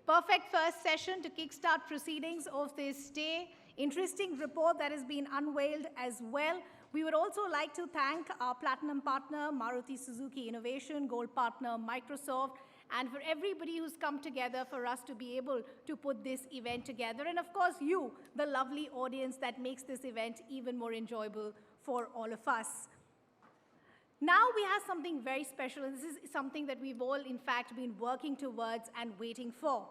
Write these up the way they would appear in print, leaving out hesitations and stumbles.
Perfect first session to kickstart proceedings of this day. Interesting report that has been unveiled as well. We would also like to thank our platinum partner, Maruti Suzuki Innovation, gold partner, Microsoft, and for everybody who's come together for us to be able to put this event together. And of course, you, the lovely audience that makes this event even more enjoyable for all of us. Now we have something very special, and this is something that we've all, in fact, been working towards and waiting for.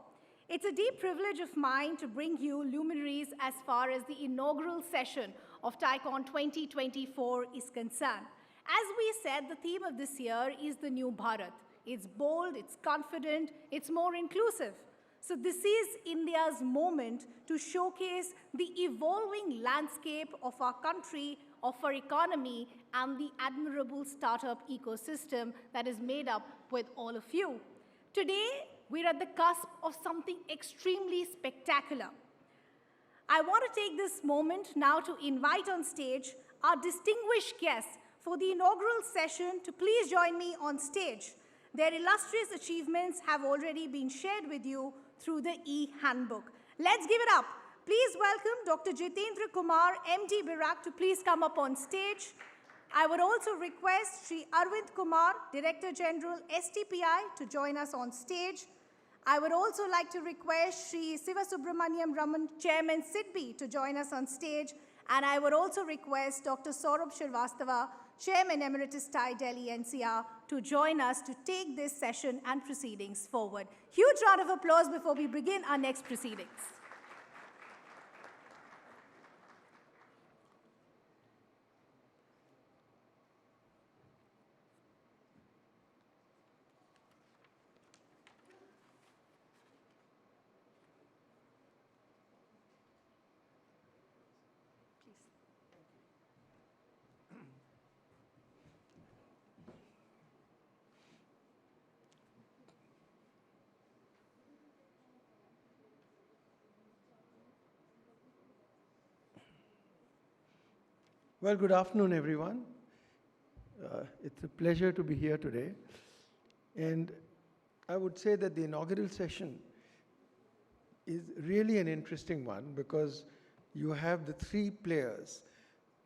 It's a deep privilege of mine to bring you luminaries as far as the inaugural session of TiEcon 2024 is concerned. As we said, the theme of this year is the new Bharat. It's bold, it's confident, it's more inclusive. So this is India's moment to showcase the evolving landscape of our country, of our economy, and the admirable startup ecosystem that is made up with all of you. Today, we're at the cusp of something extremely spectacular. I want to take this moment now to invite on stage our distinguished guests for the inaugural session to please join me on stage. Their illustrious achievements have already been shared with you through the e-handbook. Let's give it up. Please welcome Dr. Jitendra Kumar, MD BIRAC, to please come up on stage. I would also request Sri Arvind Kumar, Director General, STPI, to join us on stage. I would also like to request Sri Sivasubramanian, Ramann, Chairman, SIDBI, to join us on stage. And I would also request Dr. Saurabh Srivastava, Chairman, Emeritus, Delhi-NCR, to join us to take this session and proceedings forward. Huge round of applause before we begin our next proceedings. Well, good afternoon, everyone. It's a pleasure to be here today. And I would say that the inaugural session is really an interesting one because you have the three players,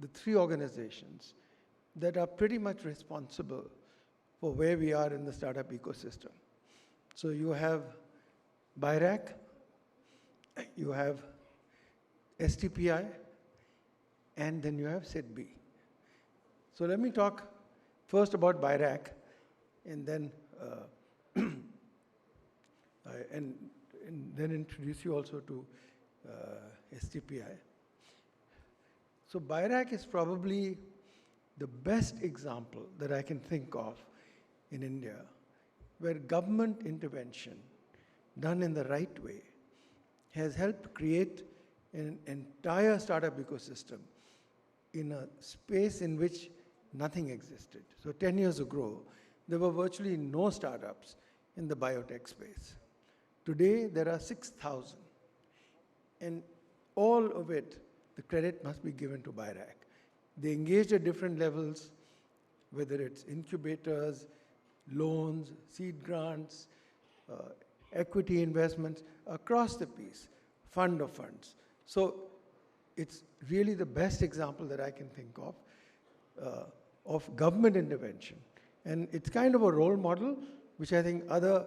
the three organizations that are pretty much responsible for where we are in the startup ecosystem. So you have BIRAC, you have STPI, and then you have SIDBI. So let me talk first about BIRAC, and then and then introduce you also to STPI. So BIRAC is probably the best example that I can think of in India, where government intervention done in the right way has helped create an entire startup ecosystem in a space in which nothing existed. So 10 years ago, there were virtually no startups in the biotech space. Today, there are 6,000. And all of it, the credit must be given to BIRAC. They engaged at different levels, whether it's incubators, loans, seed grants, equity investments, across the piece, fund of funds. So it's really the best example that I can think of government intervention. And it's kind of a role model, which I think other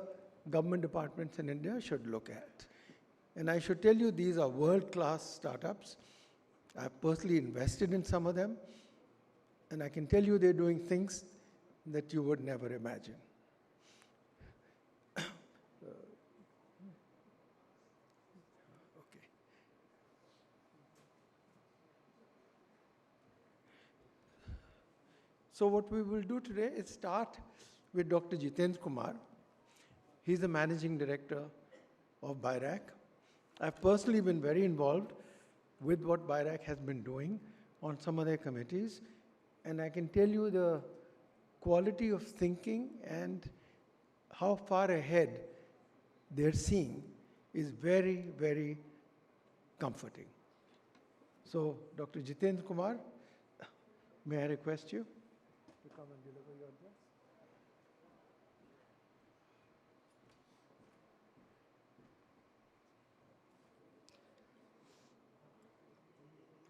government departments in India should look at. And I should tell you, these are world-class startups. I've personally invested in some of them. And I can tell you they're doing things that you would never imagine. So what we will do today is start with Dr. Jitendra Kumar. He's the Managing Director of BIRAC. I've personally been very involved with what BIRAC has been doing on some of their committees. And I can tell you the quality of thinking and how far ahead they're seeing is very, very comforting. So, Dr. Jitendra Kumar, may I request you to come and deliver your address?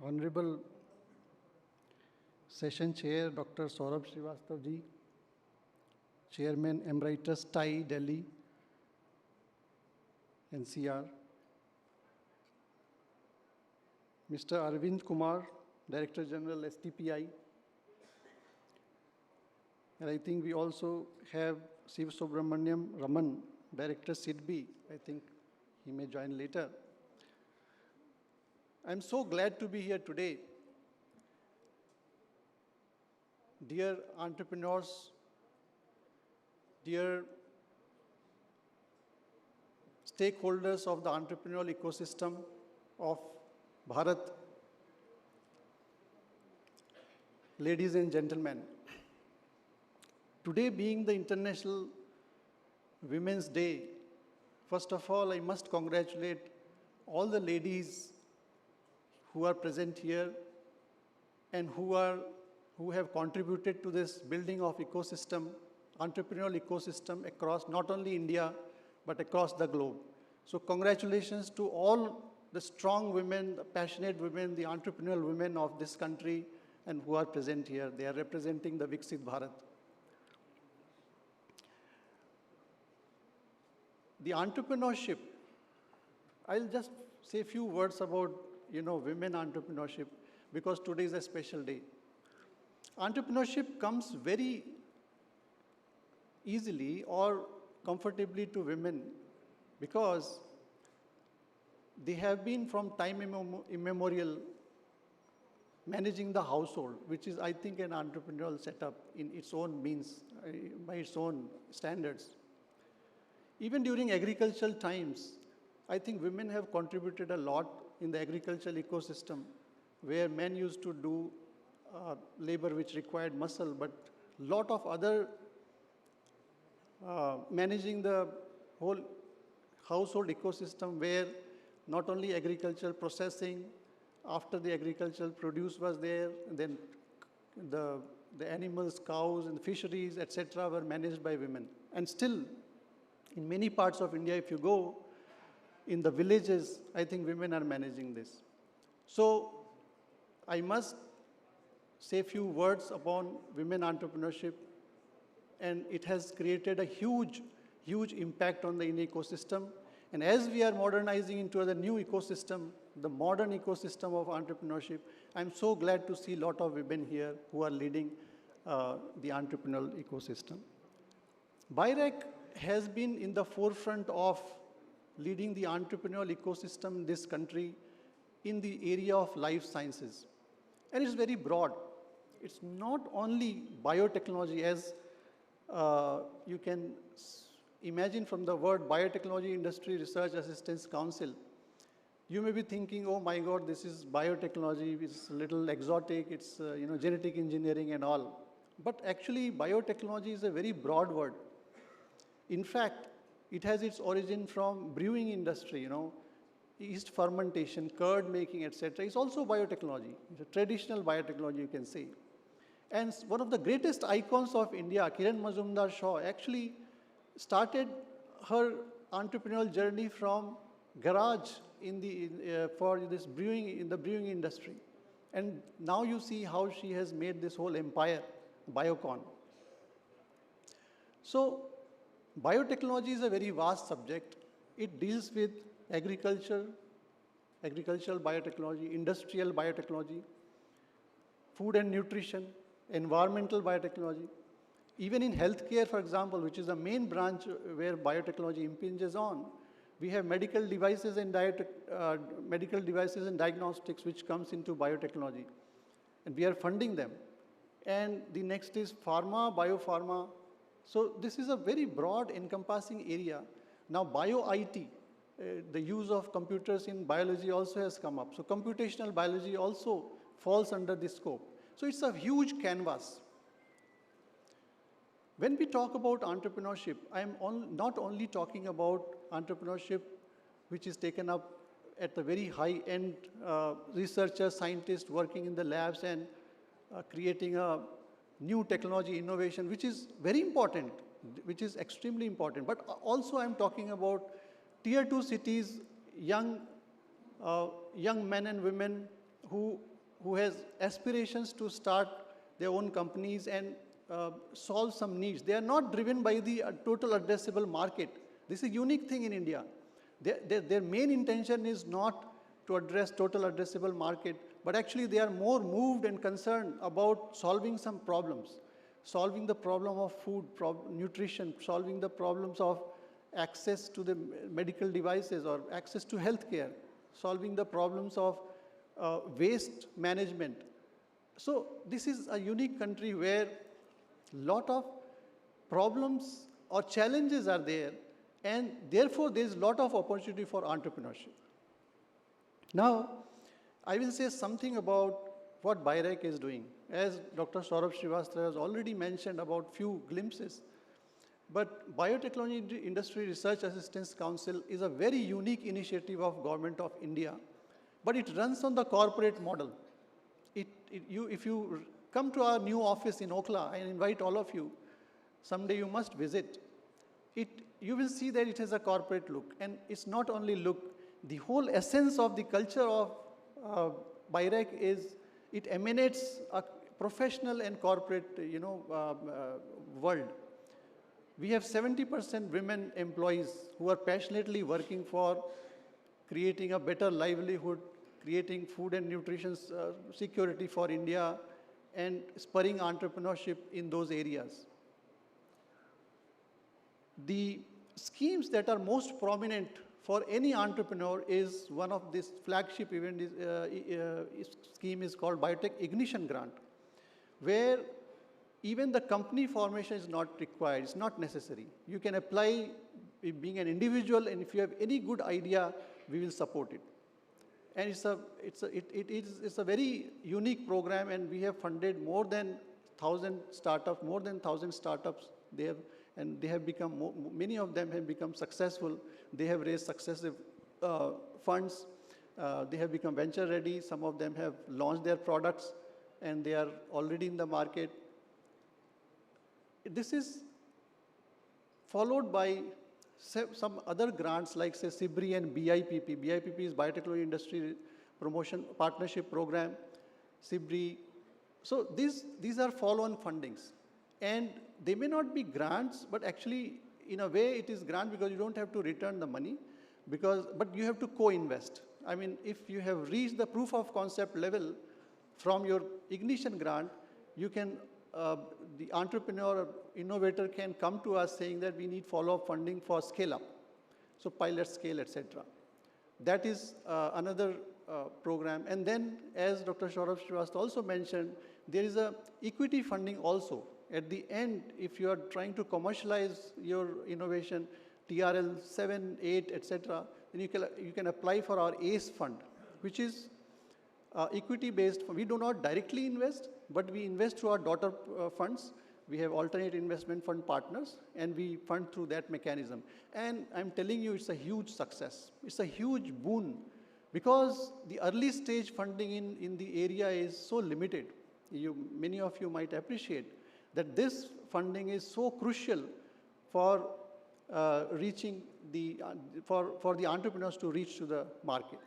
Honorable Session Chair, Dr. Saurabh Srivastava ji, Chairman Emeritus TiE, Delhi, NCR, Mr. Arvind Kumar, Director General STPI, and I think we also have Sivasubramanian, Ramann, Director SIDBI. I think he may join later. I'm so glad to be here today. Dear entrepreneurs, dear stakeholders of the entrepreneurial ecosystem of Bharat, ladies and gentlemen, today being the International Women's Day, first of all, I must congratulate all the ladies who are present here and who have contributed to this building of ecosystem, entrepreneurial ecosystem across not only India, but across the globe. So congratulations to all the strong women, the passionate women, the entrepreneurial women of this country and who are present here. They are representing the Viksit Bharat. The entrepreneurship, I'll just say a few words about, women entrepreneurship, because today is a special day. Entrepreneurship comes very easily or comfortably to women because they have been from time immemorial managing the household, which is, I think, an entrepreneurial setup in its own means, by its own standards. Even during agricultural times, I think women have contributed a lot in the agricultural ecosystem, where men used to do labor which required muscle, but a lot of other managing the whole household ecosystem, where not only agricultural processing, after the agricultural produce was there, and then the animals, cows, and fisheries, etc., were managed by women. And still, in many parts of India, if you go, in the villages, I think women are managing this. So I must say a few words upon women entrepreneurship, and it has created a huge, huge impact on the Indian ecosystem. And as we are modernizing into the new ecosystem, the modern ecosystem of entrepreneurship, I'm so glad to see a lot of women here who are leading the entrepreneurial ecosystem. BIRAC has been in the forefront of leading the entrepreneurial ecosystem in this country in the area of life sciences. And it's very broad. It's not only biotechnology, as you can imagine from the word Biotechnology Industry Research Assistance Council. You may be thinking, oh my God, this is biotechnology, it's a little exotic, it's genetic engineering and all. But actually, biotechnology is a very broad word. In fact, it has its origin from brewing industry, yeast fermentation, curd making, etc. It's also biotechnology. It's a traditional biotechnology, you can say. And one of the greatest icons of India, Kiran Mazumdar-Shaw, actually started her entrepreneurial journey from garage for this brewing, in the brewing industry. And now you see how she has made this whole empire, Biocon. So, biotechnology is a very vast subject. It deals with agriculture, agricultural biotechnology, industrial biotechnology, food and nutrition, environmental biotechnology. Even in healthcare, for example, which is the main branch where biotechnology impinges on, we have medical devices and diagnostics which comes into biotechnology. And we are funding them. And the next is pharma, biopharma. So this is a very broad encompassing area. Now bio-IT, the use of computers in biology also has come up. So computational biology also falls under this scope. So it's a huge canvas. When we talk about entrepreneurship, I'm not only talking about entrepreneurship which is taken up at the very high-end researchers, scientists working in the labs and creating a new technology innovation, which is very important, which is extremely important. But also I'm talking about tier 2 cities, young men and women who who has aspirations to start their own companies and solve some needs. They are not driven by the total addressable market. This is a unique thing in India. Their main intention is not to address total addressable market, but actually they are more moved and concerned about solving some problems, solving the problem of food, nutrition, solving the problems of access to the medical devices or access to healthcare, solving the problems of waste management. So this is a unique country where lot of problems or challenges are there, and therefore there is a lot of opportunity for entrepreneurship. Now, I will say something about what BIRAC is doing. As Dr. Saurabh Srivastava has already mentioned about few glimpses, but Biotechnology Industry Research Assistance Council is a very unique initiative of Government of India, but it runs on the corporate model. If you come to our new office in Okla, I invite all of you, someday you must visit. You will see that it has a corporate look, and it's not only look, the whole essence of the culture of BIRAC is, it emanates a professional and corporate, world. We have 70% women employees who are passionately working for creating a better livelihood, creating food and nutrition security for India, and spurring entrepreneurship in those areas. The schemes that are most prominent for any entrepreneur is one of this flagship event scheme is called Biotech Ignition Grant, where even the company formation is not required, it's not necessary. You can apply being an individual, and if you have any good idea, we will support it. And it's a very unique program, and we have funded more than 1,000 startups. They have become, many of them have become successful. They have raised successive funds. They have become venture ready. Some of them have launched their products, and they are already in the market. This is followed by some other grants like, say, SIDBI and BIPP. BIPP is Biotechnology Industry Promotion Partnership Program, SIDBI. So these are follow-on fundings. And they may not be grants, but actually, in a way, it is grant because you don't have to return the money, but you have to co-invest. I mean, if you have reached the proof of concept level from your ignition grant, you can, the entrepreneur or innovator can come to us saying that we need follow-up funding for scale-up, so pilot scale, etc. That is another program. And then, as Dr. Saurabh Srivastava also mentioned, there is a equity funding also. At the end, if you are trying to commercialize your innovation, TRL 7, 8, etc., then you can apply for our ACE fund, which is equity-based. We do not directly invest, but we invest through our daughter funds. We have alternate investment fund partners, and we fund through that mechanism. And I'm telling you, it's a huge success. It's a huge boon, because the early stage funding in the area is so limited. Many of you might appreciate that this funding is so crucial for reaching for the entrepreneurs to reach to the market.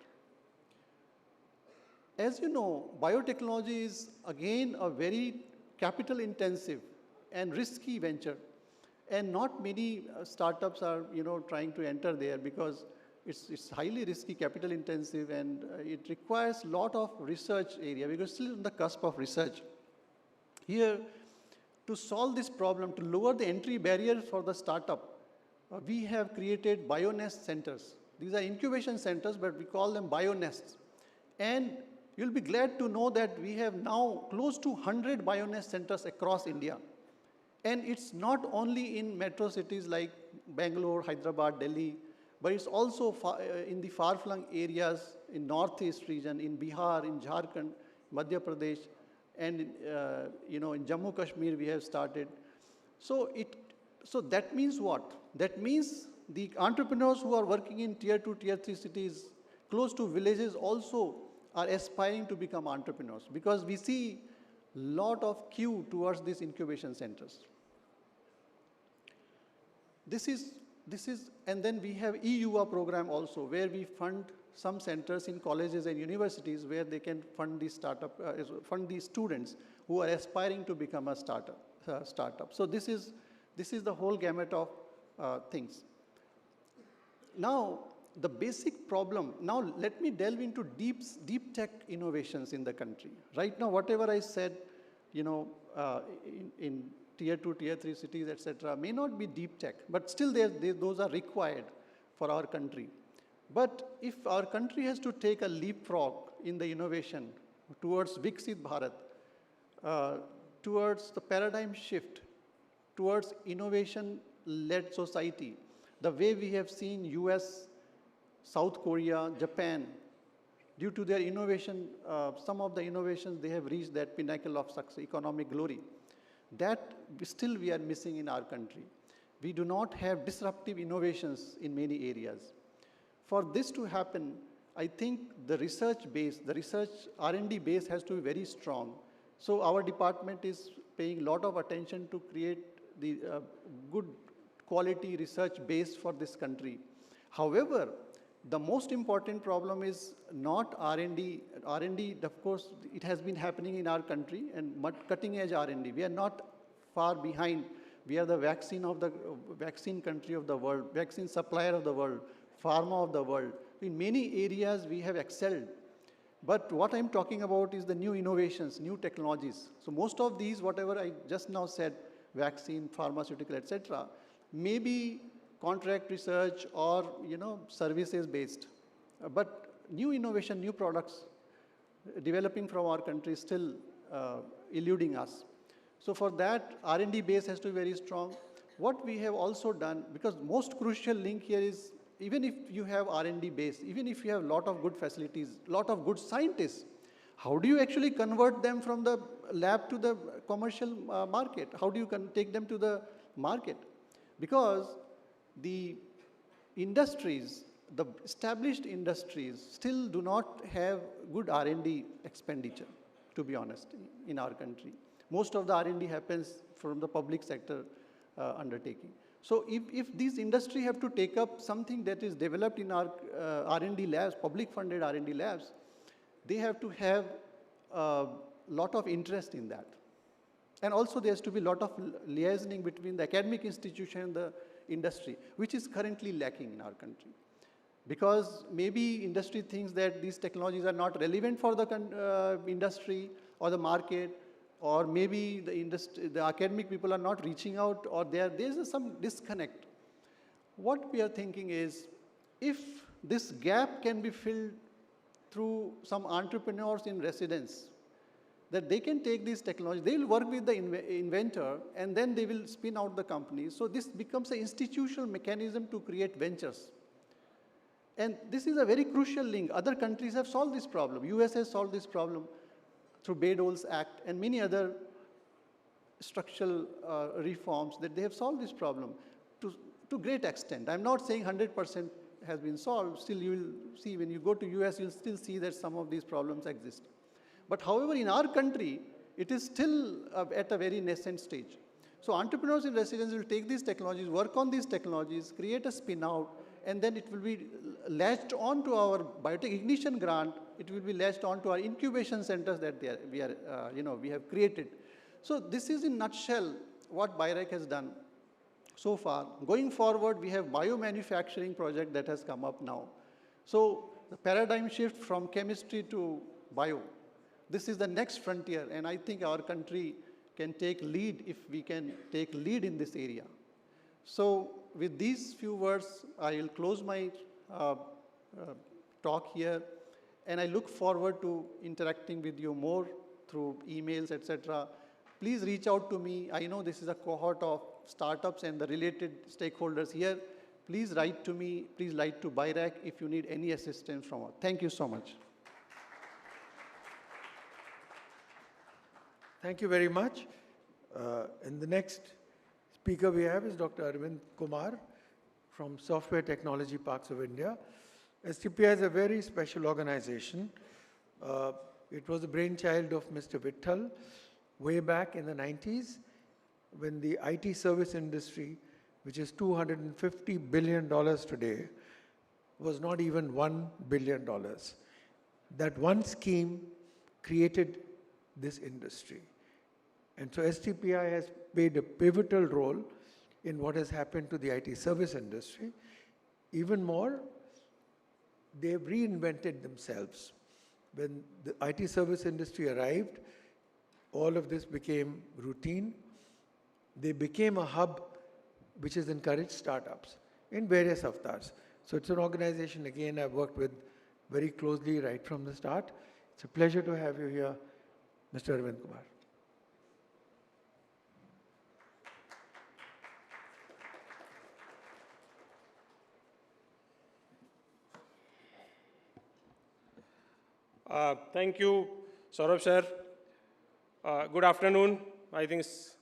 As you know, biotechnology is again a very capital intensive and risky venture, and not many startups are trying to enter there because it's highly risky, capital intensive, and it requires a lot of research area because still on the cusp of research. Here, to solve this problem, to lower the entry barrier for the startup, we have created BioNest centers. These are incubation centers, but we call them BioNests. And you'll be glad to know that we have now close to 100 BioNest centers across India. And it's not only in metro cities like Bangalore, Hyderabad, Delhi, but it's also in the far-flung areas in Northeast region, in Bihar, in Jharkhand, Madhya Pradesh, and in Jammu Kashmir we have started. So that means what? That means the entrepreneurs who are working in tier 2, tier 3 cities, close to villages also are aspiring to become entrepreneurs, because we see a lot of queue towards these incubation centers. This is and then we have EUA program also, where we fund some centers in colleges and universities where they can fund these fund these students who are aspiring to become a startup. So this is the whole gamut of things. Now, the basic problem, now let me delve into deep tech innovations in the country. Right now, whatever I said, in tier 2, tier 3 cities, etc., may not be deep tech, but still those are required for our country. But if our country has to take a leapfrog in the innovation towards Viksit Bharat, towards the paradigm shift, towards innovation-led society, the way we have seen US, South Korea, Japan, due to their innovation, some of the innovations, they have reached that pinnacle of success, economic glory. That still we are missing in our country. We do not have disruptive innovations in many areas. For this to happen, I think the research base, the research R&D base has to be very strong. So our department is paying a lot of attention to create the good quality research base for this country. However, the most important problem is not R&D. R&D, of course, it has been happening in our country, and cutting edge R&D. We are not far behind. We are the vaccine country of the world, vaccine supplier of the world, pharma of the world. In many areas, we have excelled. But what I'm talking about is the new innovations, new technologies. So most of these, whatever I just now said, vaccine, pharmaceutical, etc., may be contract research or services based. But new innovation, new products developing from our country is still eluding us. So for that, R&D base has to be very strong. What we have also done, because most crucial link here is, even if you have R&D base, even if you have a lot of good facilities, lot of good scientists, how do you actually convert them from the lab to the commercial market? How do you take them to the market? Because the industries, the established industries still do not have good R&D expenditure, to be honest, in our country. Most of the R&D happens from the public sector undertaking. So if these industry have to take up something that is developed in our R&D labs, public funded R&D labs, they have to have a lot of interest in that. And also there has to be a lot of liaising between the academic institution and the industry, which is currently lacking in our country. Because maybe industry thinks that these technologies are not relevant for the industry or the market, or maybe the academic people are not reaching out, or there's some disconnect. What we are thinking is, if this gap can be filled through some entrepreneurs in residence, that they can take these technologies, they will work with the inventor, and then they will spin out the company. So this becomes an institutional mechanism to create ventures. And this is a very crucial link. Other countries have solved this problem. US has solved this problem through Bayh-Dole's Act and many other structural reforms, that they have solved this problem to great extent. I'm not saying 100% has been solved. Still, you will see when you go to US, you'll still see that some of these problems exist. But however, in our country, it is still at a very nascent stage. So entrepreneurs in residence will take these technologies, work on these technologies, create a spin-out, and then it will be latched onto our biotech ignition grant. It will be latched onto our incubation centers that we have created. So this is in a nutshell what BIRAC has done so far. Going forward, we have biomanufacturing project that has come up now. So the paradigm shift from chemistry to bio. This is the next frontier, and I think our country can take lead if we can take lead in this area. So with these few words, I will close my talk here, and I look forward to interacting with you more through emails, etc. Please reach out to me. I know this is a cohort of startups and the related stakeholders here. Please write to me. Please write to BIRAC if you need any assistance from us. Thank you so much. Thank you very much. And the next speaker we have is Dr. Arvind Kumar from Software Technology Parks of India. STPI is a very special organization. It was the brainchild of Mr. Vittal way back in the 90s, when the IT service industry which is $250 billion today, was not even $1 billion. That one scheme created this industry. And so STPI has played a pivotal role in what has happened to the IT service industry. Even more, they've reinvented themselves. When the IT service industry arrived, all of this became routine. They became a hub which has encouraged startups in various avatars. So it's an organization, again, I've worked with very closely right from the start. It's a pleasure to have you here, Mr. Arvind Kumar. Thank you, Saurabh sir. Good afternoon. I think it's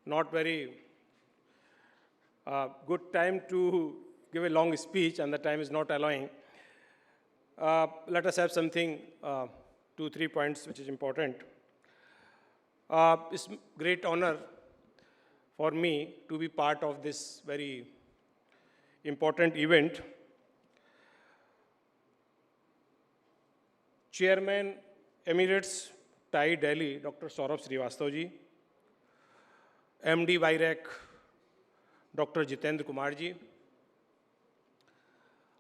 not very good time to give a long speech, and the time is not allowing. Let us have something, 2-3 points, which is important. It's great honor for me to be part of this very important event. Chairman Emeritus TiE Delhi, Dr. Saurabh Srivastava ji, MD BIRAC, Dr. Jitendra Kumar ji,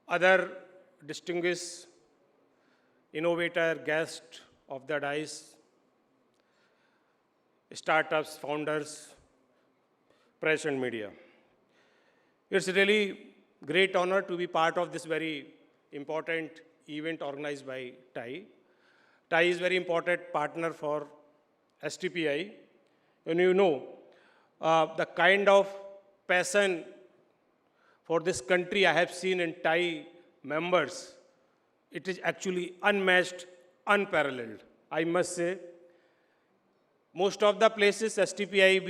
other distinguished innovator guests of the dais, startups, founders, press and media. It's really great honor to be part of this very important event organized by TiE. TiE is very important partner for STPI. And you know, the kind of passion for this country I have seen in TiE members, it is actually unmatched, unparalleled. I must say, most of the places STPI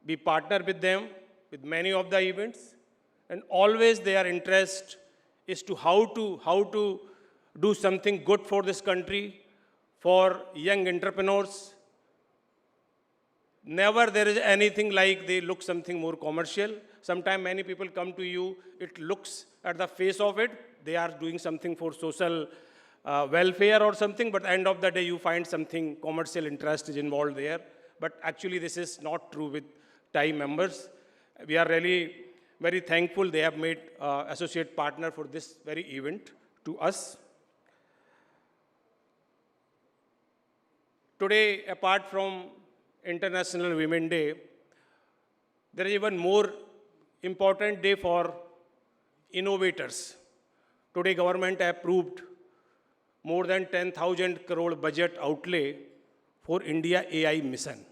we partner with them, with many of the events, and always their interest is to how to do something good for this country, for young entrepreneurs. Never there is anything like they look something more commercial. Sometimes many people come to you, it looks at the face of it, they are doing something for social welfare or something, but at the end of the day you find something commercial interest is involved there. But actually this is not true with TiE members. We are really very thankful they have made associate partner for this very event to us. Today, apart from International Women's Day, there is even more important day for innovators. Today, government approved more than 10,000 crore budget outlay for India AI mission.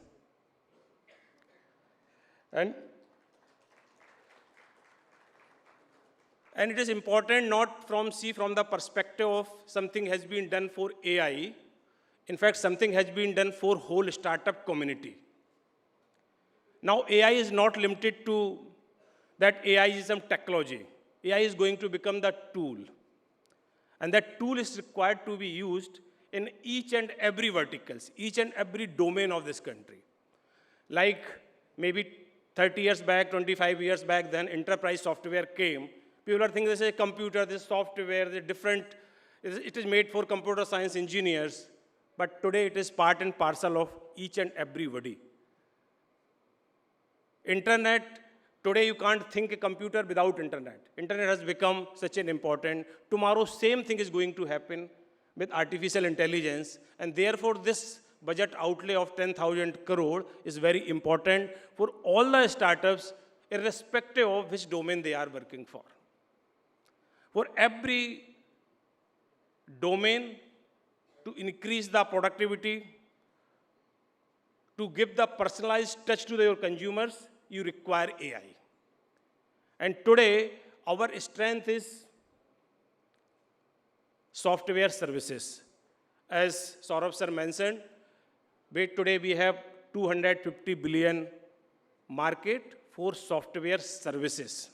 And it is important not from the perspective of something has been done for AI. In fact, something has been done for whole startup community. Now, AI is not limited to that AI is some technology. AI is going to become the tool. And that tool is required to be used in each and every verticals, each and every domain of this country. Like maybe 30 years back, 25 years back, then enterprise software came. People are thinking this is a computer, this is software, this is different. It is made for computer science engineers. But today it is part and parcel of each and everybody. Internet, today you can't think a computer without internet. Internet has become such an important. Tomorrow same thing is going to happen with artificial intelligence. And therefore this budget outlay of 10,000 crore is very important for all the startups, irrespective of which domain they are working for. For every domain, to increase the productivity, to give the personalized touch to your consumers, you require AI. And today, our strength is software services. As Saurabh sir mentioned, today we have 250 billion market for software services.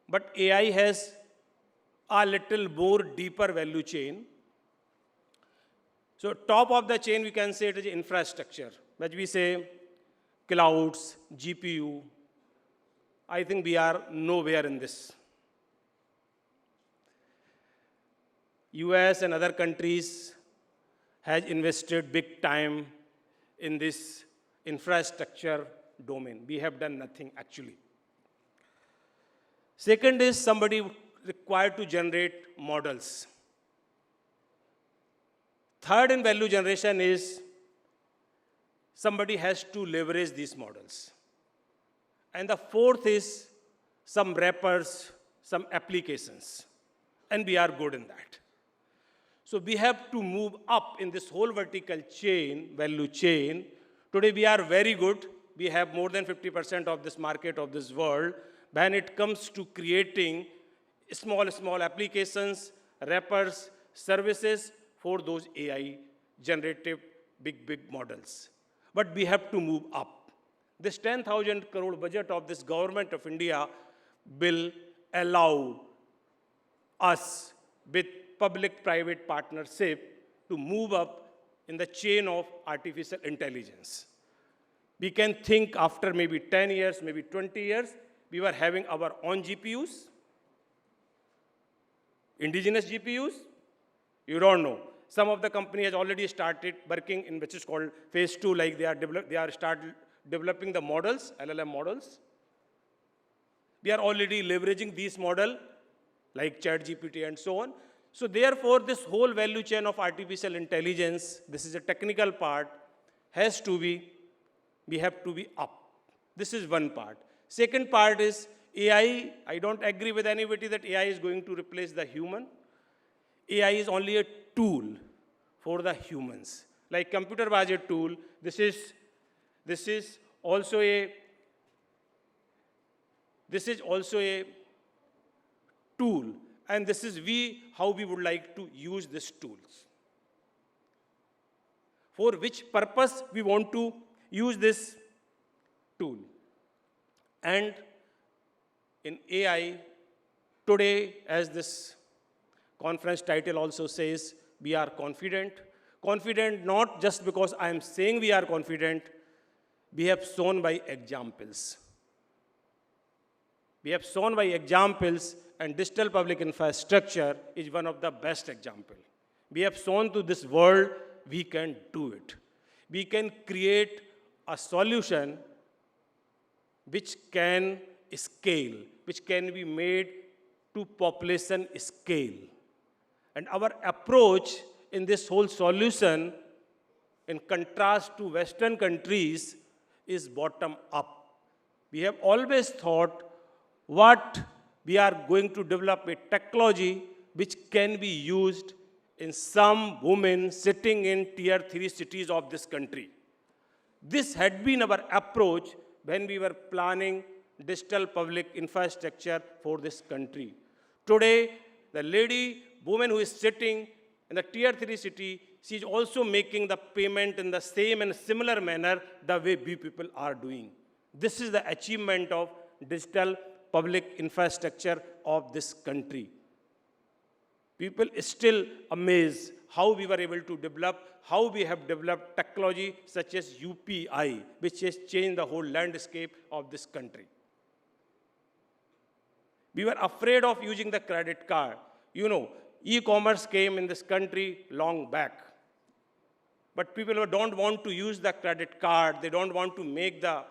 But AI has a little more deeper value chain. So top of the chain, we can say it is infrastructure. But we say clouds, GPU. I think we are nowhere in this. US and other countries has invested big time in this infrastructure domain. We have done nothing actually. Second is somebody required to generate models. Third in value generation is somebody has to leverage these models. And the fourth is some wrappers, some applications. And we are good in that. So we have to move up in this whole vertical chain, value chain. Today we are very good. We have more than 50% of this market of this world. When it comes to creating small applications, wrappers, services for those AI generative big models. But we have to move up. This 10,000 crore budget of this government of India will allow us with public-private partnership to move up in the chain of artificial intelligence. We can think after maybe 10 years, maybe 20 years, we were having our own GPUs, indigenous GPUs, you don't know. Some of the companies already started working in which is called phase 2, like they are started developing the models, LLM models. We are already leveraging these models like ChatGPT and so on. So therefore, this whole value chain of artificial intelligence, this is a technical part, has to be, we have to be up. This is one part. Second part is AI. I don't agree with anybody that AI is going to replace the human. AI is only a tool for the humans. Like computer was a tool, this is also a tool, and this is how we would like to use these tools. For which purpose we want to use this tool. And in AI, today, as this conference title also says, we are confident. Confident not just because I am saying we are confident, we have shown by examples. We have shown by examples, and digital public infrastructure is one of the best examples. We have shown to this world we can do it. We can create a solution which can scale, which can be made to population scale. And our approach in this whole solution, in contrast to Western countries, is bottom up. We have always thought what we are going to develop a technology which can be used in some women sitting in tier 3 cities of this country. This had been our approach when we were planning digital public infrastructure for this country. Today, the woman who is sitting in the tier 3 city, she is also making the payment in the same and similar manner the way we people are doing. This is the achievement of digital public infrastructure of this country. People are still amazed how we were able to develop, how we have developed technology such as UPI, which has changed the whole landscape of this country. We were afraid of using the credit card. You know, e-commerce came in this country long back. But people don't want to use the credit card. They don't want to make the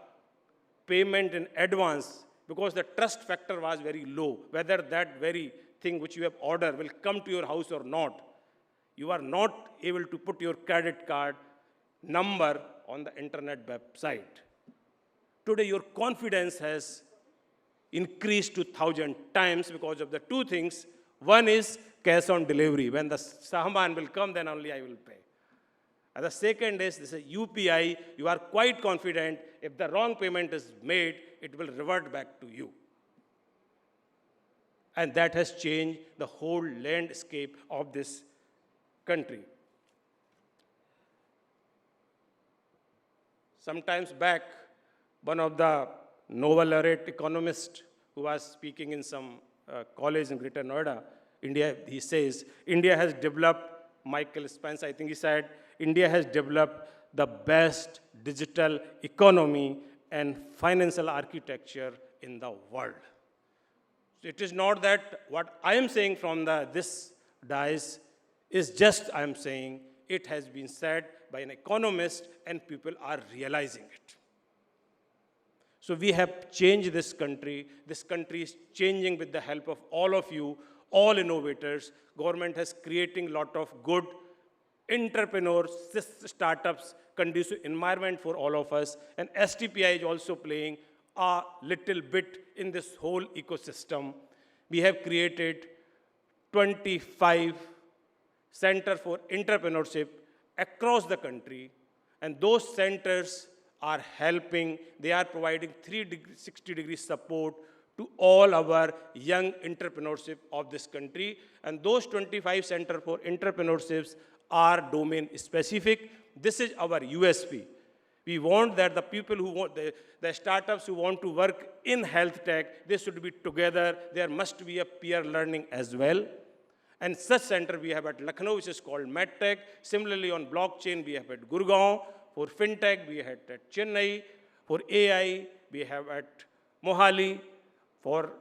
payment in advance because the trust factor was very low, whether that very thing which you have ordered will come to your house or not. You are not able to put your credit card number on the internet website. Today, your confidence has increased to 1,000 times because of the two things. One is cash on delivery. When the Saman will come, then only I will pay. And the second is this is UPI. You are quite confident if the wrong payment is made, it will revert back to you. And that has changed the whole landscape of this country. Sometimes back, one of the Nobel laureate economists who was speaking in some college in Greater Noida, he says, India has developed, Michael Spence, I think he said, India has developed the best digital economy and financial architecture in the world. So it is not that what I am saying from this dais is just I am saying, it has been said by an economist and people are realizing it. So we have changed this country. This country is changing with the help of all of you, all innovators. Government has creating a lot of good entrepreneurs, startups, conducive environment for all of us. And STPI is also playing a little bit in this whole ecosystem. We have created 25 Center for Entrepreneurship across the country. And those centers are helping, they are providing 360-degree support to all our young entrepreneurship of this country. And those 25 Center for Entrepreneurships are domain specific. This is our USP. We want that the people who want, the startups who want to work in health tech, they should be together. There must be a peer learning as well. And such center we have at Lucknow, which is called MedTech. Similarly, on blockchain, we have at Gurgaon. For FinTech, we have at Chennai. For AI, we have at Mohali. For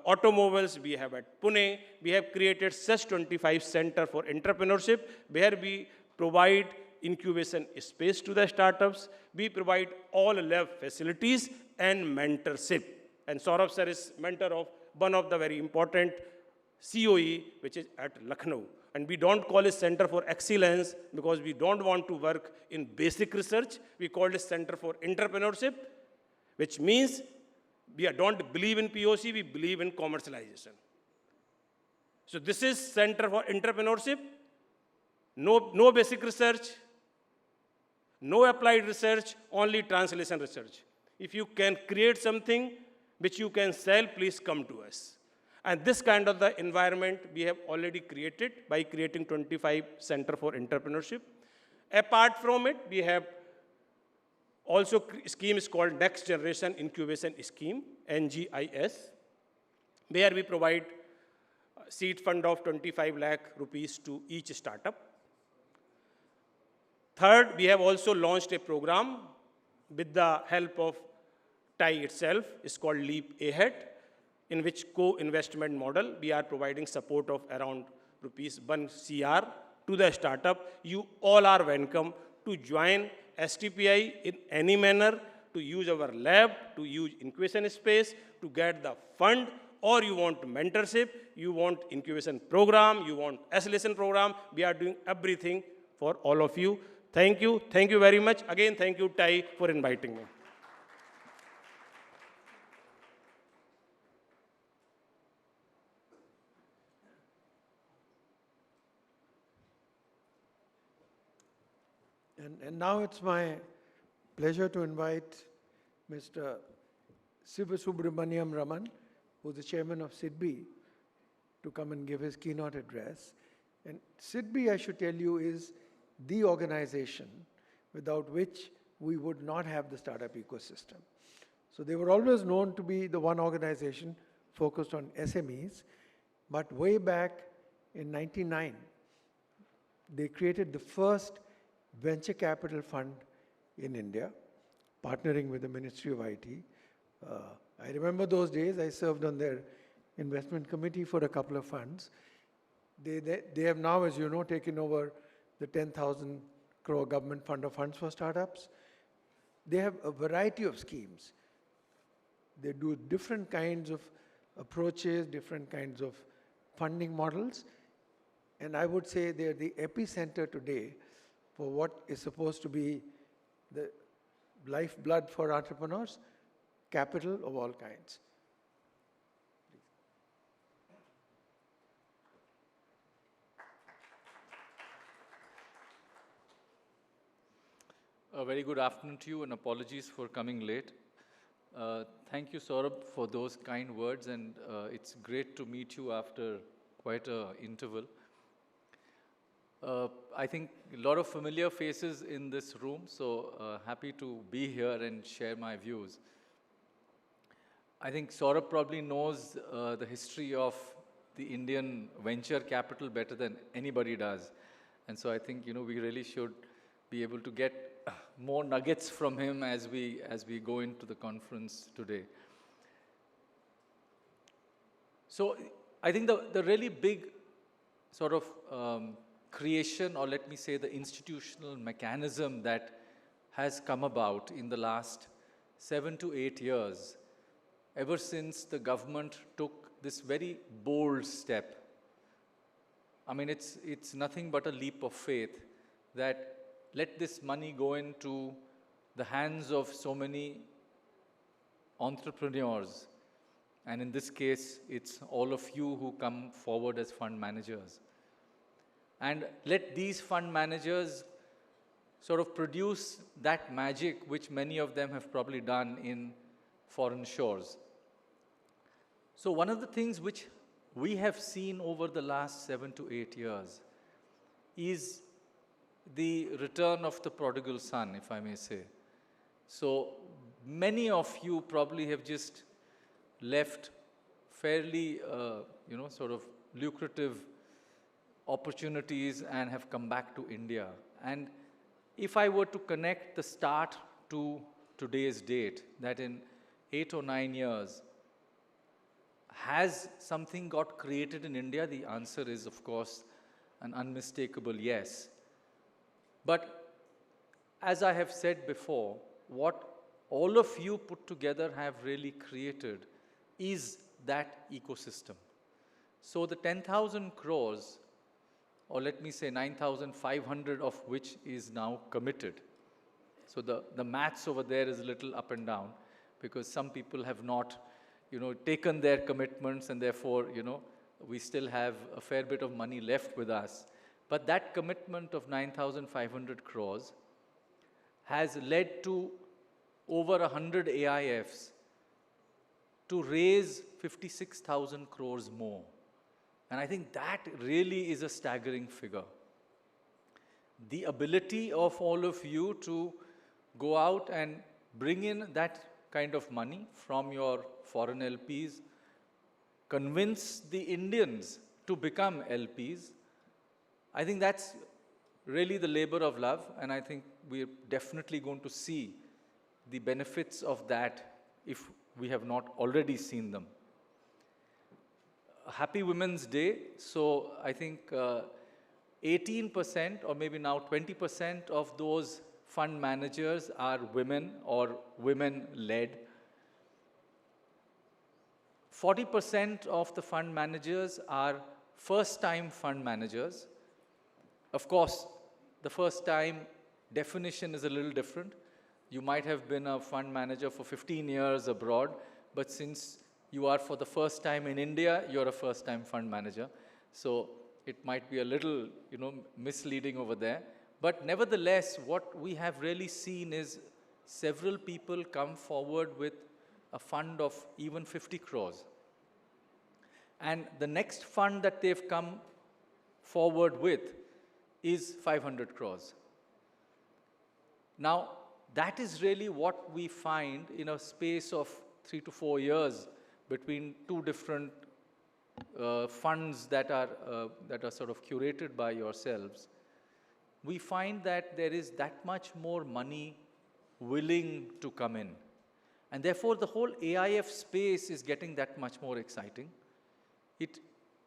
automobiles, we have at Pune. We have created such 25 Center for Entrepreneurship, where we provide incubation space to the startups. We provide all lab facilities and mentorship. And Saurabh sir is mentor of one of the very important COE, which is at Lucknow. And we don't call it Center for Excellence because we don't want to work in basic research. We call it Center for Entrepreneurship, which means we don't believe in POC, we believe in commercialization. So this is Center for Entrepreneurship. No basic research, no applied research, only translation research. If you can create something which you can sell, please come to us. And this kind of the environment we have already created by creating 25 Center for Entrepreneurship. Apart from it, we have also scheme is called Next Generation Incubation Scheme, NGIS, where we provide seed fund of 25 lakh rupees to each startup. Third, we have also launched a program with the help of TiE itself. It's called Leap Ahead, in which co-investment model, we are providing support of around rupees 1 CR to the startup. You all are welcome to join STPI in any manner, to use our lab, to use incubation space, to get the fund, or you want mentorship, you want incubation program, you want acceleration program. We are doing everything for all of you. Thank you. Thank you very much. Again, thank you, TiE, for inviting me. And now it's my pleasure to invite Mr. Sivasubramanian Ramann, who's the chairman of SIDBI, to come and give his keynote address. And SIDBI, I should tell you, is the organization without which we would not have the startup ecosystem. So they were always known to be the one organization focused on SMEs, but way back in 1999, they created the first venture capital fund in India, partnering with the Ministry of IT. I remember those days. I served on their investment committee for a couple of funds. They have now, as you know, taken over the 10,000 crore government fund of funds for startups. They have a variety of schemes. They do different kinds of approaches, different kinds of funding models. And I would say they're the epicenter today for what is supposed to be the lifeblood for entrepreneurs, capital of all kinds. A very good afternoon to you, and apologies for coming late. Thank you, Saurabh, for those kind words, and it's great to meet you after quite an interval. I think a lot of familiar faces in this room, so happy to be here and share my views. I think Saurabh probably knows the history of the Indian venture capital better than anybody does. And so I think, we really should be able to get more nuggets from him as we go into the conference today. So I think the really big sort of creation, or let me say the institutional mechanism that has come about in the last 7 to 8 years, ever since the government took this very bold step. I mean, it's nothing but a leap of faith that let this money go into the hands of so many entrepreneurs. And in this case, it's all of you who come forward as fund managers. And let these fund managers sort of produce that magic which many of them have probably done in foreign shores. So one of the things which we have seen over the last 7 to 8 years is the return of the prodigal son, if I may say. So many of you probably have just left fairly, sort of lucrative opportunities and have come back to India. And if I were to connect the start to today's date, that in 8 or 9 years, has something got created in India? The answer is, of course, an unmistakable yes. But as I have said before, what all of you put together have really created is that ecosystem. So the 10,000 crores, or let me say 9,500 of which is now committed. So the maths over there is a little up and down because some people have not taken their commitments, and therefore, we still have a fair bit of money left with us. But that commitment of 9,500 crores has led to over 100 AIFs to raise 56,000 crores more. And I think that really is a staggering figure. The ability of all of you to go out and bring in that kind of money from your foreign LPs, convince the Indians to become LPs, I think that's really the labor of love, and I think we're definitely going to see the benefits of that if we have not already seen them. Happy Women's Day. So I think 18% or maybe now 20% of those fund managers are women or women-led. 40% of the fund managers are first-time fund managers. Of course, the first-time definition is a little different. You might have been a fund manager for 15 years abroad, but since you are for the first time in India, you're a first-time fund manager. So it might be a little, misleading over there. But nevertheless, what we have really seen is several people come forward with a fund of even 50 crores. And the next fund that they've come forward with is 500 crores. Now, that is really what we find in a space of 3 to 4 years between two different funds that are sort of curated by yourselves. We find that there is that much more money willing to come in. And therefore, the whole AIF space is getting that much more exciting.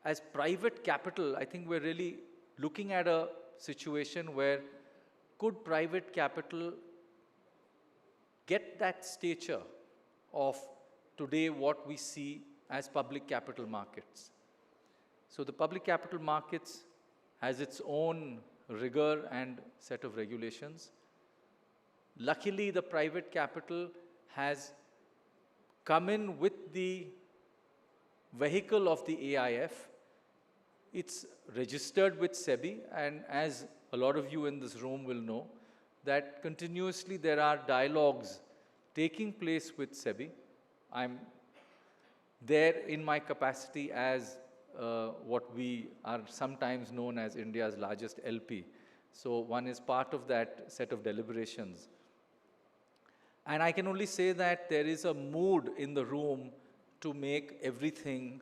As private capital, I think we're really looking at a situation where could private capital get that stature of today what we see as public capital markets. So the public capital markets has its own rigor and set of regulations. Luckily, the private capital has come in with the vehicle of the AIF. It's registered with SEBI, and as a lot of you in this room will know, that continuously there are dialogues taking place with SEBI. I'm there in my capacity as what we are sometimes known as India's largest LP. So one is part of that set of deliberations. And I can only say that there is a mood in the room to make everything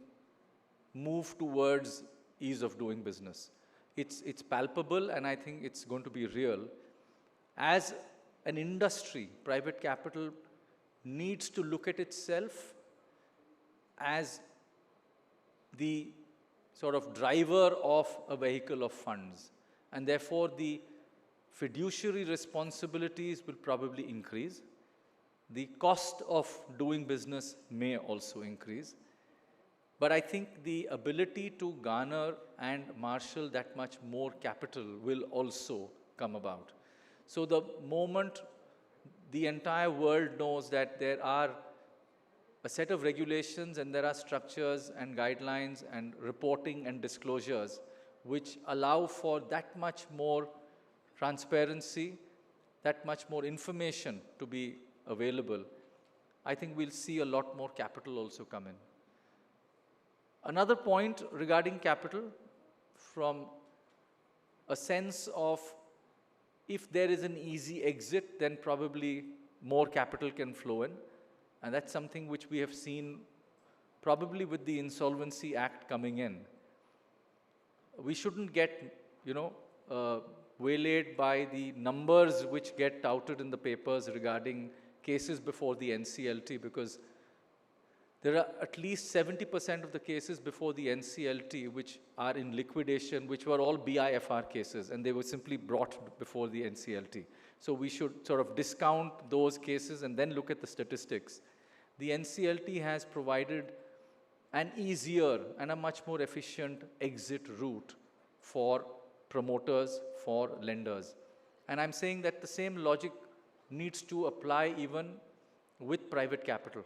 move towards ease of doing business. It's palpable, and I think it's going to be real. As an industry, private capital, needs to look at itself as the sort of driver of a vehicle of funds. And therefore, the fiduciary responsibilities will probably increase. The cost of doing business may also increase. But I think the ability to garner and marshal that much more capital will also come about. So the moment the entire world knows that there are a set of regulations and there are structures and guidelines and reporting and disclosures which allow for that much more transparency, that much more information to be available, I think we'll see a lot more capital also come in. Another point regarding capital, from a sense of if there is an easy exit, then probably more capital can flow in. And that's something which we have seen probably with the Insolvency Act coming in. We shouldn't get, waylaid by the numbers which get touted in the papers regarding cases before the NCLT, because there are at least 70% of the cases before the NCLT which are in liquidation, which were all BIFR cases, and they were simply brought before the NCLT. So we should sort of discount those cases and then look at the statistics. The NCLT has provided an easier and a much more efficient exit route for promoters, for lenders. And I'm saying that the same logic needs to apply even with private capital.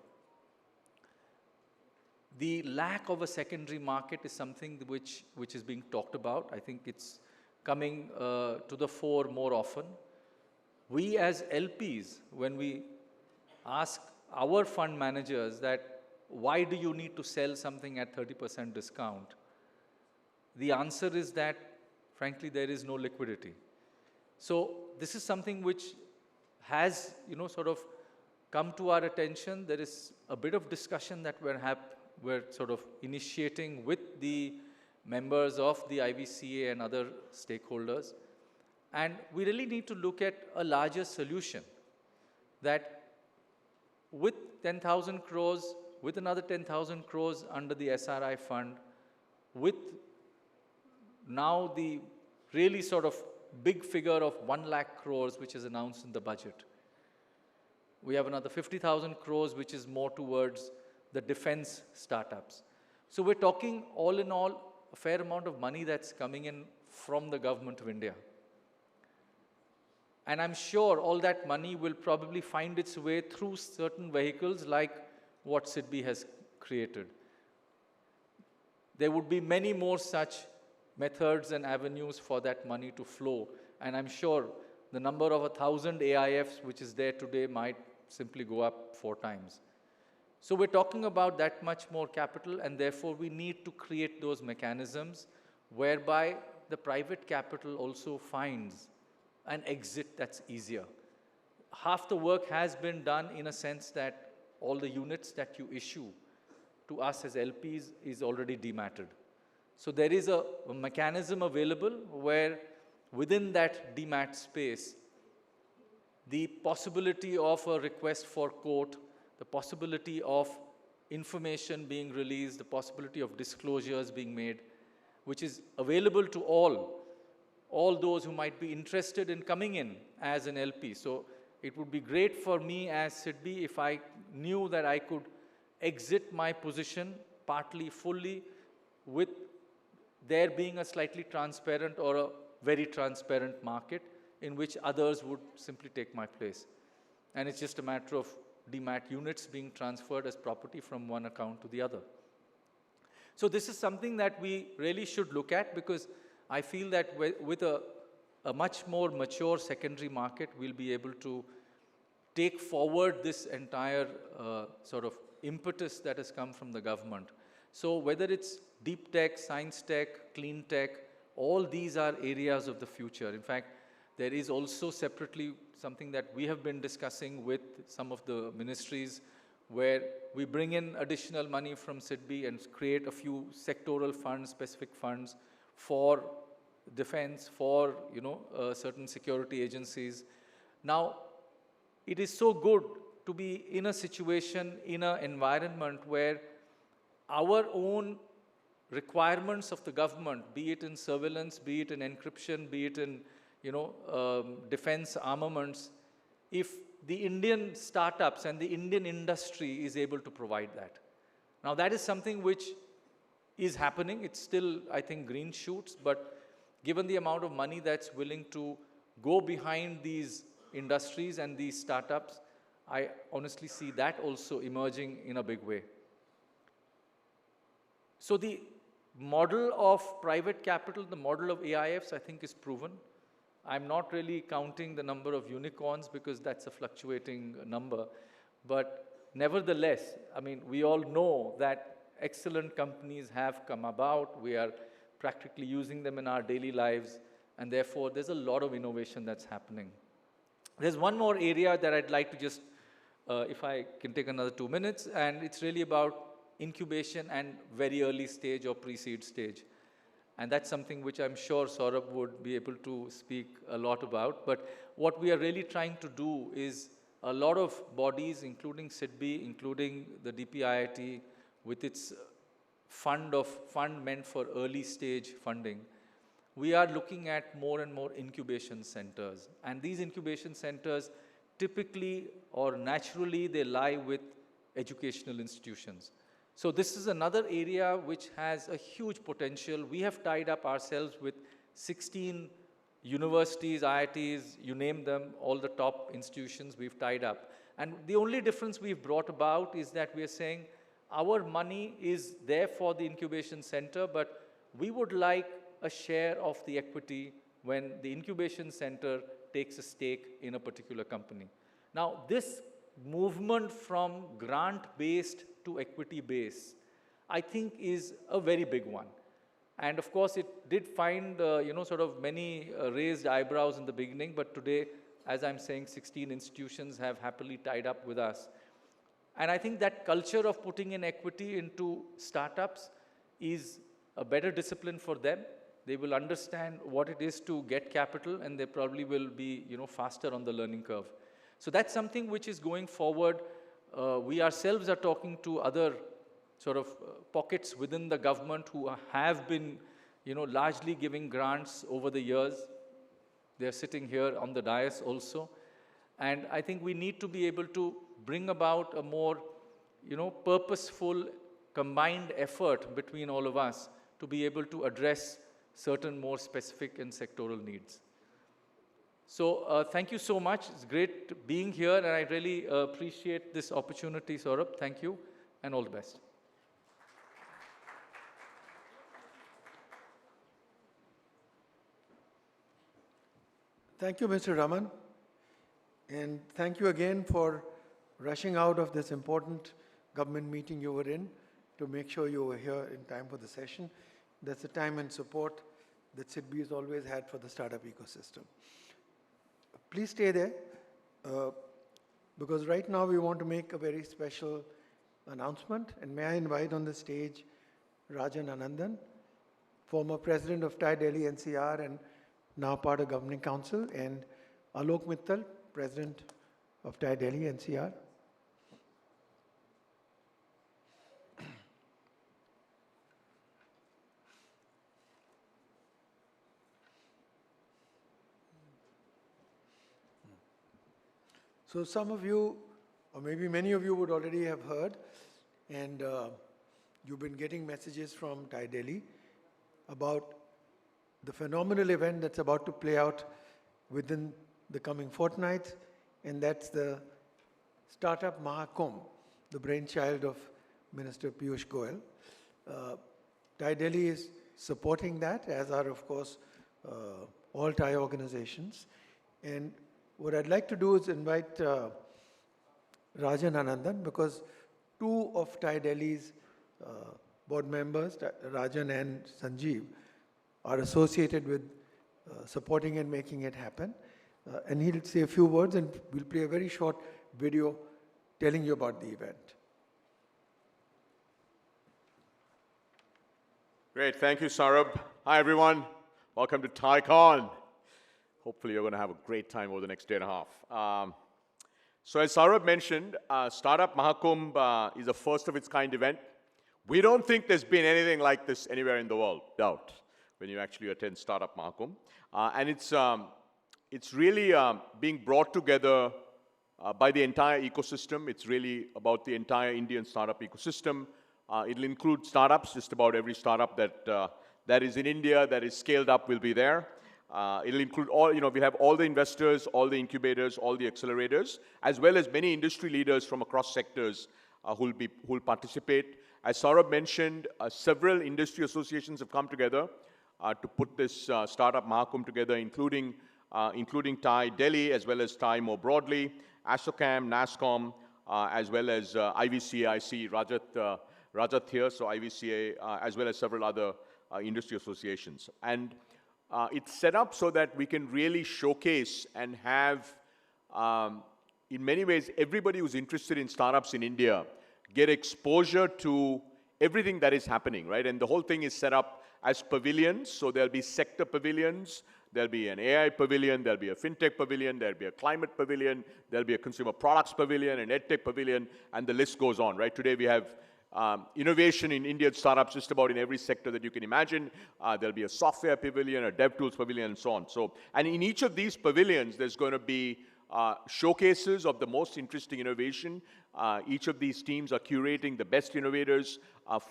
The lack of a secondary market is something which is being talked about. I think it's coming to the fore more often. We as LPs, when we ask our fund managers that why do you need to sell something at 30% discount, the answer is that, frankly, there is no liquidity. So this is something which has, sort of come to our attention. There is a bit of discussion that we're sort of initiating with the members of the IVCA and other stakeholders. And we really need to look at a larger solution that with 10,000 crores, with another 10,000 crores under the SRI fund, with now the really sort of big figure of 1 lakh crores which is announced in the budget. We have another 50,000 crores which is more towards the defense startups. So we're talking all in all a fair amount of money that's coming in from the government of India. And I'm sure all that money will probably find its way through certain vehicles like what SIDBI has created. There would be many more such methods and avenues for that money to flow. And I'm sure the number of 1,000 AIFs which is there today might simply go up 4 times. So we're talking about that much more capital, and therefore we need to create those mechanisms whereby the private capital also finds an exit that's easier. Half the work has been done in a sense that all the units that you issue to us as LPs is already dematted. So there is a mechanism available where within that demat space, the possibility of a request for quote, the possibility of information being released, the possibility of disclosures being made, which is available to all those who might be interested in coming in as an LP. So it would be great for me as SIDBI if I knew that I could exit my position partly, fully, with there being a slightly transparent or a very transparent market in which others would simply take my place. And it's just a matter of demat units being transferred as property from one account to the other. So this is something that we really should look at, because I feel that with a much more mature secondary market, we'll be able to take forward this entire sort of impetus that has come from the government. So whether it's deep tech, science tech, clean tech, all these are areas of the future. In fact, there is also separately something that we have been discussing with some of the ministries, where we bring in additional money from SIDBI and create a few sectoral funds, specific funds for defense, for certain security agencies. Now, it is so good to be in a situation, in an environment where our own requirements of the government, be it in surveillance, be it in encryption, be it in, defense armaments, if the Indian startups and the Indian industry is able to provide that. Now, that is something which is happening. It's still, I think, green shoots, but given the amount of money that's willing to go behind these industries and these startups, I honestly see that also emerging in a big way. So the model of private capital, the model of AIFs, I think is proven. I'm not really counting the number of unicorns because that's a fluctuating number. But nevertheless, I mean, we all know that excellent companies have come about. We are practically using them in our daily lives. And therefore, there's a lot of innovation that's happening. There's one more area that I'd like to just, if I can take another 2 minutes, and it's really about incubation and very early stage or pre-seed stage. And that's something which I'm sure Saurabh would be able to speak a lot about. But what we are really trying to do is a lot of bodies, including SIDBI, including the DPIIT, with its fund meant for early stage funding, we are looking at more and more incubation centers. And these incubation centers typically or naturally they lie with educational institutions. So this is another area which has a huge potential. We have tied up ourselves with 16 universities, IITs, you name them, all the top institutions we've tied up. And the only difference we've brought about is that we are saying our money is there for the incubation center, but we would like a share of the equity when the incubation center takes a stake in a particular company. Now, this movement from grant-based to equity-based, I think is a very big one. And of course, it did find, sort of many raised eyebrows in the beginning, but today, as I'm saying, 16 institutions have happily tied up with us. And I think that culture of putting in equity into startups is a better discipline for them. They will understand what it is to get capital, and they probably will be, faster on the learning curve. So that's something which is going forward. We ourselves are talking to other sort of pockets within the government who have been, largely giving grants over the years. They're sitting here on the dais also. And I think we need to be able to bring about a more, purposeful, combined effort between all of us to be able to address certain more specific and sectoral needs. So thank you so much. It's great being here, and I really appreciate this opportunity, Saurabh. Thank you, and all the best. Thank you, Mr. Ramann. And thank you again for rushing out of this important government meeting you were in to make sure you were here in time for the session. That's the time and support that SIDBI has always had for the startup ecosystem. Please stay there, because right now we want to make a very special announcement. And may I invite on the stage Rajan Anandan, former president of TiE Delhi-NCR and now part of Governing Council, and Alok Mittal, president of TiE Delhi-NCR. So some of you, or maybe many of you would already have heard, and you've been getting messages from TiE Delhi about the phenomenal event that's about to play out within the coming fortnight, and that's the Startup Mahakumbh, the brainchild of Minister Piyush Goyal. TiE Delhi is supporting that, as are, of course, all TiE organizations. And what I'd like to do is invite Rajan Anandan, because two of TiE Delhi's board members, Rajan and Sanjeev, are associated with supporting and making it happen. And he'll say a few words, and we'll play a very short video telling you about the event. Great, thank you, Saurabh. Hi, everyone. Welcome to TiEcon. Hopefully, you're going to have a great time over the next day and a half. So as Saurabh mentioned, Startup Mahakumbh is a first of its kind event. We don't think there's been anything like this anywhere in the world, doubt, when you actually attend Startup Mahakumbh. And it's really being brought together by the entire ecosystem. It's really about the entire Indian startup ecosystem. It'll include startups, just about every startup that is in India, that is scaled up will be there. It'll include all, we have all the investors, all the incubators, all the accelerators, as well as many industry leaders from across sectors who'll participate. As Saurabh mentioned, several industry associations have come together to put this Startup Mahakumbh together, including TiE Delhi, as well as TiE more broadly, ASSOCHAM, NASSCOM, as well as IVCA. I see Rajat here, so IVCA, as well as several other industry associations. And it's set up so that we can really showcase and have, in many ways, everybody who's interested in startups in India get exposure to everything that is happening, right? And the whole thing is set up as pavilions. So there'll be sector pavilions, there'll be an AI pavilion, there'll be a fintech pavilion, there'll be a climate pavilion, there'll be a consumer products pavilion, an edtech pavilion, and the list goes on, right? Today we have innovation in Indian startups just about in every sector that you can imagine. There'll be a software pavilion, a dev tools pavilion, and so on. So, and in each of these pavilions, there's going to be showcases of the most interesting innovation. Each of these teams are curating the best innovators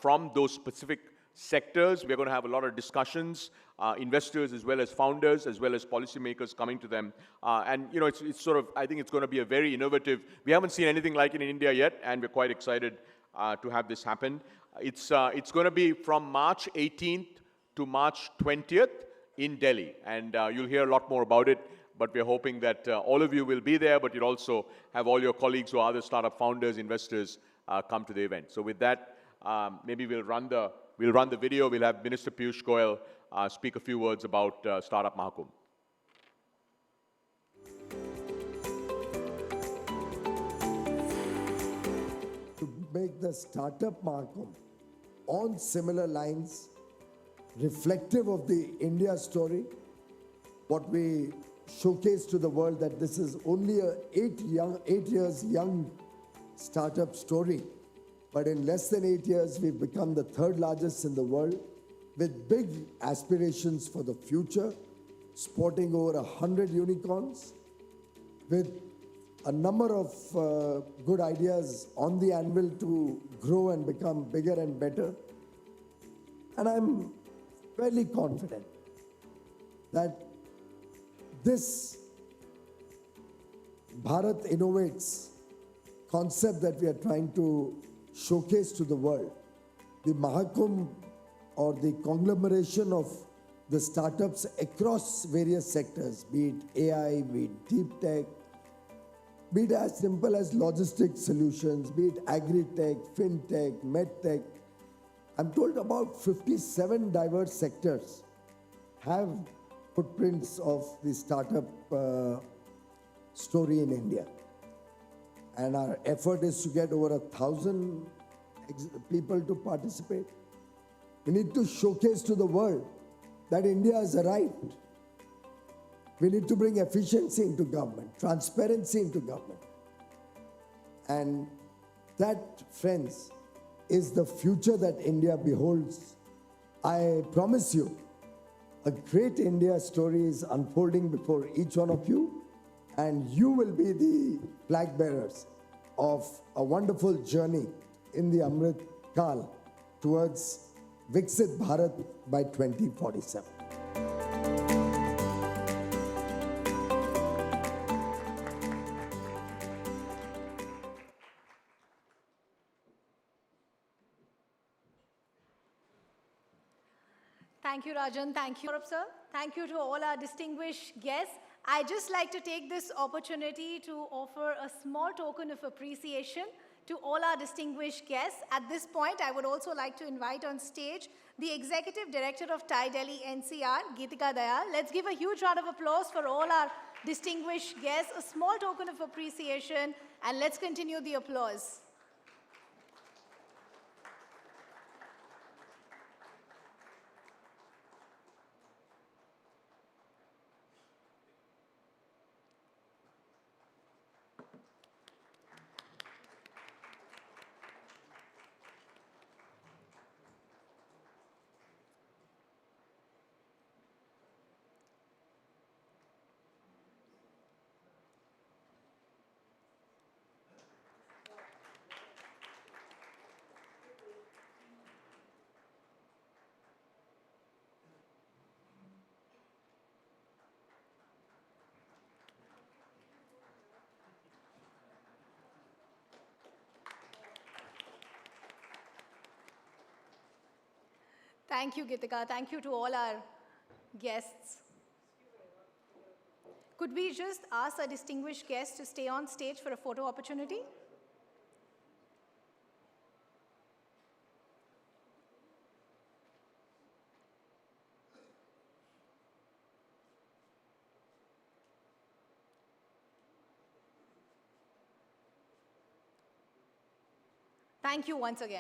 from those specific sectors. We're going to have a lot of discussions, investors as well as founders, as well as policymakers coming to them. And, it's sort of, I think it's going to be a very innovative, we haven't seen anything like it in India yet, and we're quite excited to have this happen. It's going to be from March 18th to March 20th in Delhi, and you'll hear a lot more about it, but we're hoping that all of you will be there, but you'll also have all your colleagues who are other startup founders, investors, come to the event. So with that, maybe we'll run the video. We'll have Minister Piyush Goyal speak a few words about Startup Mahakumbh. To make the Startup Mahakumbh on similar lines, reflective of the India story, what we showcase to the world that this is only a 8 years young startup story, but in less than 8 years, we've become the third largest in the world with big aspirations for the future, sporting over 100 unicorns, with a number of good ideas on the anvil to grow and become bigger and better. And I'm fairly confident that this Bharat Innovates concept that we are trying to showcase to the world, the Mahakumbh or the conglomeration of the startups across various sectors, be it AI, be it deep tech, be it as simple as logistics solutions, be it agri-tech, fintech, medtech. I'm told about 57 diverse sectors have footprints of the startup story in India. And our effort is to get over 1,000 people to participate. We need to showcase to the world that India has arrived. We need to bring efficiency into government, transparency into government. And that, friends, is the future that India beholds. I promise you, a great India story is unfolding before each one of you, and you will be the flag bearers of a wonderful journey in the Amrit Kal towards Viksit Bharat by 2047. Thank you, Rajan. Thank you, Saurabh, sir. Thank you to all our distinguished guests. I'd just like to take this opportunity to offer a small token of appreciation to all our distinguished guests. At this point, I would also like to invite on stage the Executive Director of TiE Delhi-NCR, Geetika Dayal. Let's give a huge round of applause for all our distinguished guests, a small token of appreciation, and let's continue the applause. Thank you, Gitika. Thank you to all our guests. Could we just ask our distinguished guests to stay on stage for a photo opportunity? Thank you once again.